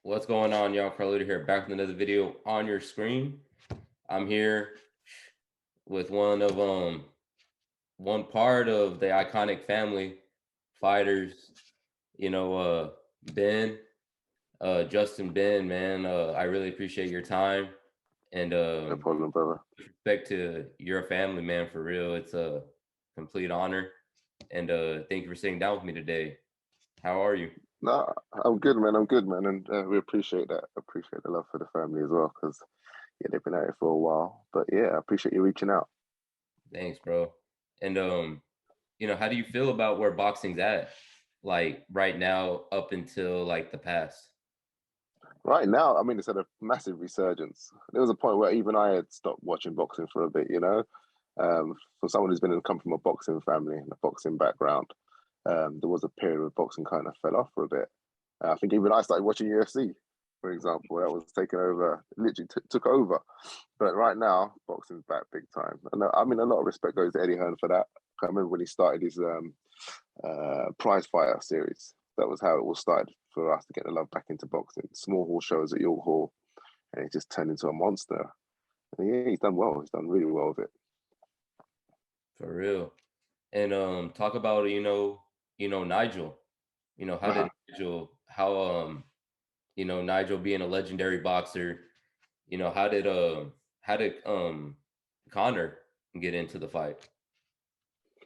What's going on, y'all? Carlito here, back with another video on your screen. I'm here with one part of the iconic family fighters, you know, Ben, Justin Ben, man. I really appreciate your time and No problem, brother. respect to your family, man, for real. It's a complete honor. And thank you for sitting down with me today. How are you? No, I'm good, man. I'm good, man, and we appreciate that. Appreciate the love for the family as well, because yeah, they've been at it for a while. But yeah, I appreciate you reaching out. Thanks, bro. And how do you feel about where boxing's at? Like right now, up until like the past. Right now, I mean, it's had a massive resurgence. There was a point where even I had stopped watching boxing for a bit. For someone who's come from a boxing family and a boxing background, there was a period where boxing kind of fell off for a bit. I think even I started watching UFC, for example. That was taken over, literally took over. But right now, boxing's back big time. And I mean, a lot of respect goes to Eddie Hearn for that. I remember when he started his prize fighter series. That was how it all started for us to get the love back into boxing. Small hall shows at York Hall, and it just turned into a monster. And yeah, he's done well. He's done really well with it. For real. And talk about Nigel. How did Uh-huh. Nigel being a legendary boxer, how did Conor get into the fight?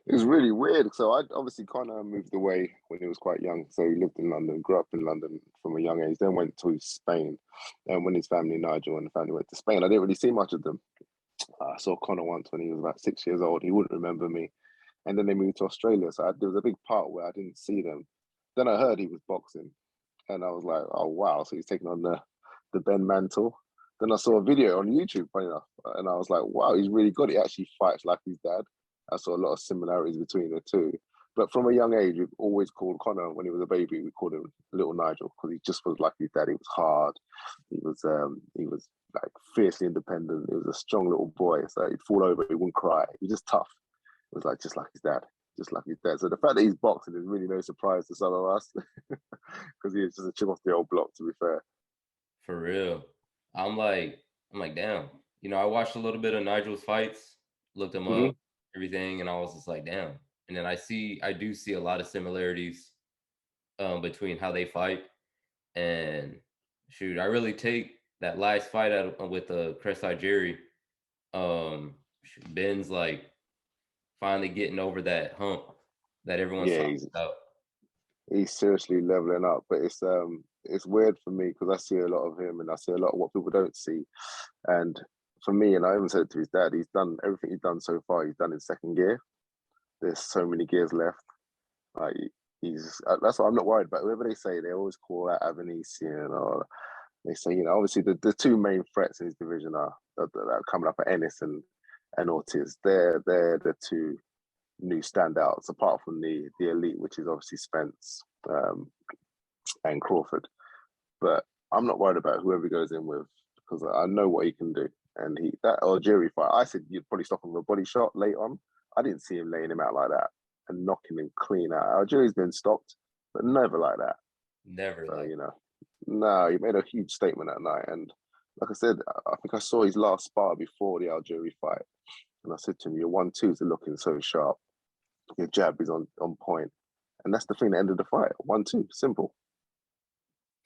It was really weird. So I obviously Connor moved away when he was quite young. So he lived in London, grew up in London from a young age. Then went to Spain, and when his family, Nigel and the family, went to Spain, I didn't really see much of them. I saw Connor once when he was about 6 years old. He wouldn't remember me. And then they moved to Australia. So there was a big part where I didn't see them. Then I heard he was boxing, and I was like, oh wow, so he's taking on the Ben mantle. Then I saw a video on YouTube, funny enough, and I was like, wow, he's really good. He actually fights like his dad. I saw a lot of similarities between the two. But from a young age, we've always called Connor, when he was a baby, we called him Little Nigel because he just was like his dad. He was hard. He was like fiercely independent. He was a strong little boy. So he'd fall over, he wouldn't cry. He was just tough. It was like just like his dad, just like his dad. So the fact that he's boxing is really no surprise to some of us because he was just a chip off the old block. To be fair. For real. I'm like, I'm like, damn. I watched a little bit of Nigel's fights, looked him Mm-hmm. up, everything, and I was just like, damn. And then I do see a lot of similarities between how they fight. And shoot, I really take that last fight with Chris Algieri. Ben's like finally getting over that hump that everyone's Yeah, talking about. he's seriously leveling up. But it's weird for me because I see a lot of him and I see a lot of what people don't see. And for me, and I even said it to his dad, he's done everything he's done so far. He's done in second gear. There's so many gears left. Like he's that's what I'm not worried about. Whoever they say, they always call out Avanesian, or they say, obviously the two main threats in his division are coming up at Ennis and Ortiz. They're the two new standouts apart from the elite, which is obviously Spence um, and Crawford. But I'm not worried about whoever he goes in with because I know what he can do. And that Algieri fight, I said you'd probably stop him with a body shot late on. I didn't see him laying him out like that and knocking him clean out. Algieri's been stopped, but never like that. Never So, like. no, he made a huge statement that night. And like I said, I think I saw his last spar before the Algieri fight. And I said to him, your 1-2s are looking so sharp. Your jab is on point. And that's the thing that ended the fight. 1-2, simple.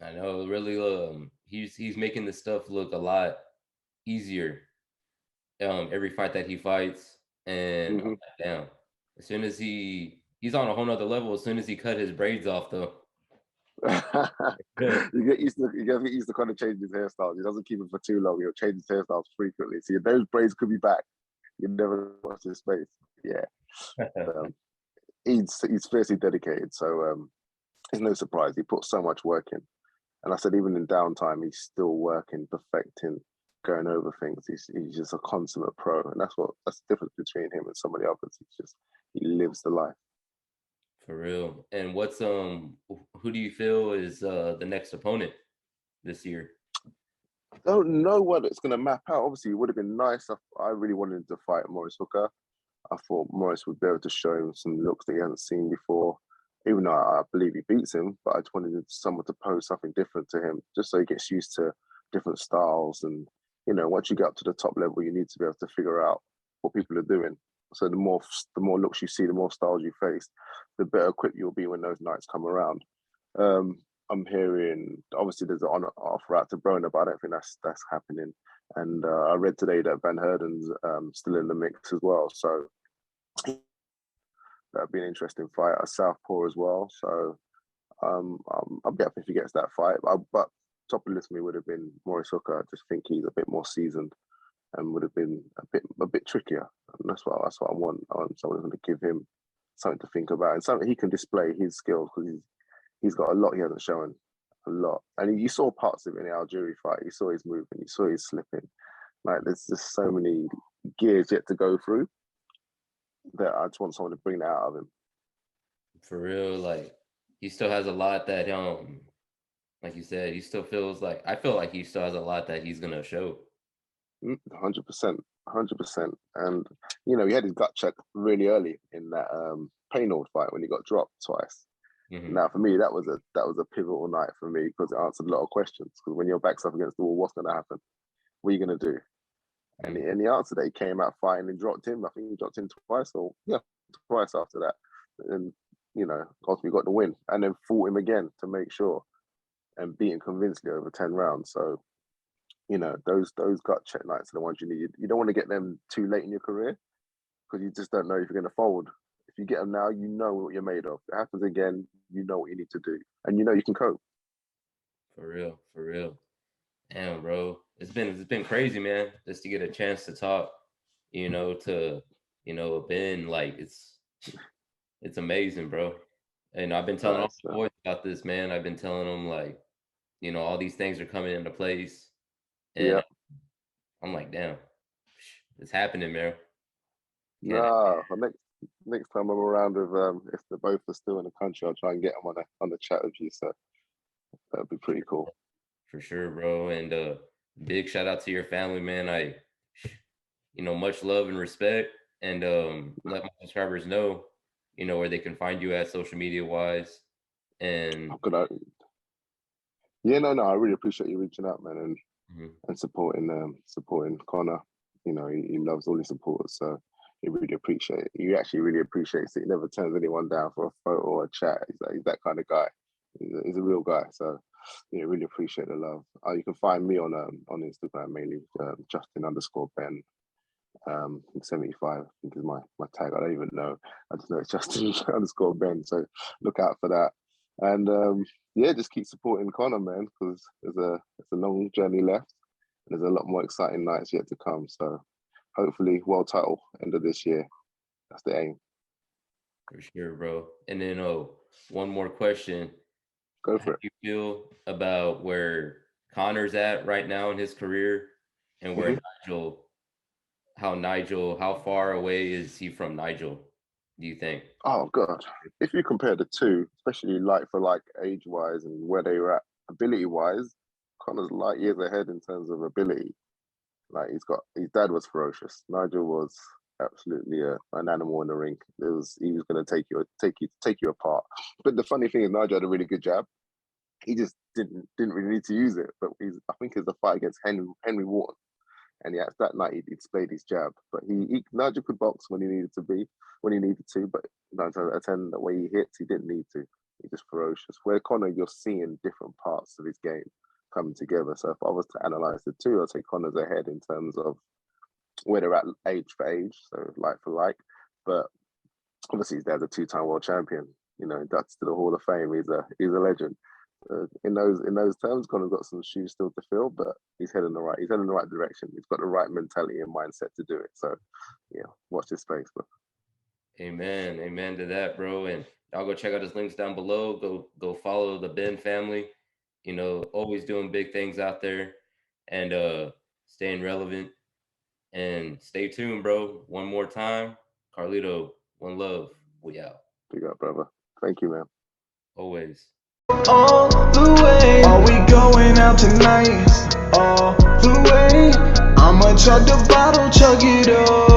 I know, really. He's making this stuff look a lot easier. Every fight that he fights, and I'm Mm-hmm. like, damn. As soon as he's on a whole nother level. As soon as he cut his braids off, though. Yeah. You get used to kind of changing his hairstyles. He doesn't keep it for too long. He'll change his hairstyles frequently. So those braids could be back. You never watch his face. Yeah. Um, he's fiercely dedicated. So it's no surprise. He put so much work in. And I said, even in downtime, he's still working, perfecting, going over things. He's just a consummate pro. And that's the difference between him and some of the others. He lives the life. For real. And who do you feel is the next opponent this year? Don't know what it's going to map out. Obviously, it would have been nice. I really wanted to fight Maurice Hooker. I thought Morris would be able to show him some looks that he hasn't seen before. even though I believe he beats him, but I just wanted someone to pose something different to him, just so he gets used to different styles. And once you get up to the top level, you need to be able to figure out what people are doing. So the more looks you see, the more styles you face, the better equipped you'll be when those nights come around. I'm hearing, obviously there's an offer out to Broner, but I don't think that's happening. And I read today that Van Herden's still in the mix as well. So that'd be an interesting fight at Southpaw as well. So I'll be happy if he gets that fight. But top of the list for me would have been Maurice Hooker. I just think he's a bit more seasoned and would have been a bit trickier. And that's what I want. I want someone who's going to give him something to think about and something he can display his skills, because he's got a lot he hasn't shown. A lot. And you saw parts of it in the Algieri fight. You saw his movement. You saw his slipping. Like, there's just so many gears yet to go through that I just want someone to bring that out of him. For real, like, he still has a lot that, like you said, he still feels like, I feel like he still has a lot that he's going to show. 100%. And, he had his gut check really early in that Paynold fight when he got dropped twice. Mm-hmm. Now, for me, that was a pivotal night for me, because it answered a lot of questions. Because when your back's up against the wall, what's going to happen? What are you going to do? Mm-hmm. And the answer that he came out fighting and dropped him. I think he dropped him twice after that. And, ultimately got the win. And then fought him again to make sure and beat him convincingly over 10 rounds. So, those gut check nights are the ones you need. You don't want to get them too late in your career, because you just don't know if you're going to fold. If you get them now, you know what you're made of. If it happens again, you know what you need to do, and you can cope. For real. Damn, bro, it's been crazy, man. Just to get a chance to talk, to Ben, like, it's amazing, bro. And I've been telling all the boys about this, man. I've been telling them, like, all these things are coming into place, and I'm like, damn, it's happening, man. Next time I'm around with if the both are still in the country, I'll try and get them on the chat with you. So that'd be pretty cool. For sure, bro. And big shout out to your family, man. I, much love and respect, and let my subscribers know, where they can find you at social media wise. And I really appreciate you reaching out, man, and supporting Conor. He loves all his supporters, so he really appreciates it. He actually really appreciates it. He never turns anyone down for a photo or a chat. He's that kind of guy. He's a real guy. So really appreciate the love. You can find me on Instagram mainly, Justin_Ben. 75, I think is my tag. I don't even know. I just know it's Justin_Ben. So look out for that. And just keep supporting Conor, man, because it's a long journey left. There's a lot more exciting nights yet to come. So hopefully world title end of this year. That's the aim. For sure, bro. And then one more question. Go for it. How do you feel about where Conor's at right now in his career, and where how far away is he from Nigel, do you think? Oh God. If you compare the two, especially like for like age wise and where they were at ability wise, Conor's light years ahead in terms of ability. Like, his dad was ferocious. Nigel was absolutely an animal in the ring. He was going to take you apart. But the funny thing is, Nigel had a really good jab. He just didn't really need to use it. But I think it was a fight against Henry Wharton, and that night he displayed his jab. But Nigel could box when he needed to. But 9 times out of 10, the way he hits, he didn't need to. He's just ferocious. Where Conor, you're seeing different parts of his game coming together. So if I was to analyze the two, I'd say Conor's ahead in terms of where they're at age for age, so like for like. But obviously his dad's a 2-time world champion. That's to the Hall of Fame. He's a legend. In those terms, Conor's got some shoes still to fill, but he's heading in the right direction. He's got the right mentality and mindset to do it. So watch this space, bro. Amen to that, bro. And y'all go check out his links down below. Go follow the Ben family. Always doing big things out there, and staying relevant. And stay tuned, bro. One more time, Carlito, one love. We out. Big up, brother. Thank you, man. Always. All the way. Are we going out tonight? All the way. I'ma chug the bottle, chug it up.